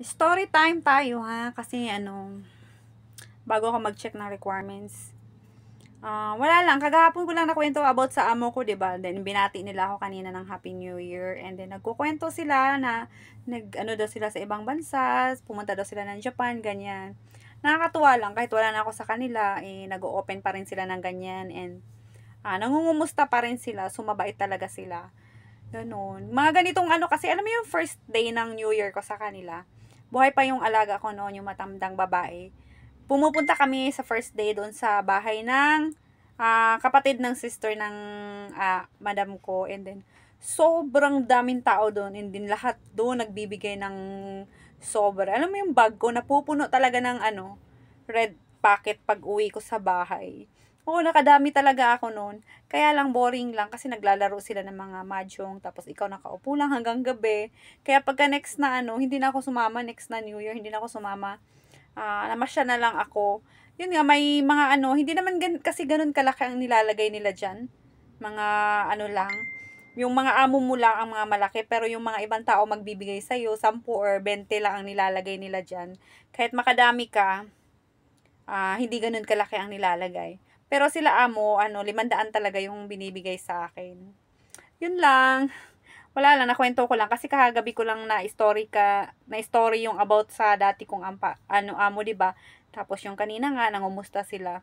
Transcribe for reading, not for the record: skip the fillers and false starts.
Story time tayo ha, kasi bago ako mag-check ng requirements. Wala lang, kagahapon ko lang nakwento about sa amo ko, 'di ba? Then binati nila ako kanina ng Happy New Year, and then nagkukuwento sila na nag-ano daw sila sa ibang bansa, pumunta daw sila ng Japan, ganyan. Nakakatuwa lang kahit wala na ako sa kanila, nag-o-open pa rin sila ng ganyan, and nangungumusta pa rin sila, sumabait talaga sila. Gano'n. Mga ganitong kasi alam mo yung first day ng New Year ko sa kanila, buhay pa yung alaga ko noon, yung matandang babae. Pumupunta kami sa first day doon sa bahay ng kapatid ng sister ng madam ko, and then sobrang daming tao doon, and then lahat doon nagbibigay ng sobra. Alam mo yung bag ko napupuno talaga ng red packet pag uwi ko sa bahay. Oo, nakadami talaga ako noon. Kaya lang boring lang kasi naglalaro sila ng mga mahjong, tapos ikaw nakaupo lang hanggang gabi. Kaya pagka next na hindi na ako sumama, next na New Year, hindi na ako sumama. Namasya na lang ako. Yun nga, may mga hindi naman kasi ganun kalaki ang nilalagay nila dyan. Mga lang, yung mga amo mo lang ang mga malaki, pero yung mga ibang tao magbibigay sa'yo, 10 or 20 lang ang nilalagay nila dyan. Kahit makadami ka, hindi ganun kalaki ang nilalagay. Pero sila amo, 500 talaga yung binibigay sa akin. Yun lang. Wala lang, nakwento ko lang kasi kagabi ko lang na story yung about sa dati kong amo, 'di ba? Tapos yung kanina nga nangumusta sila.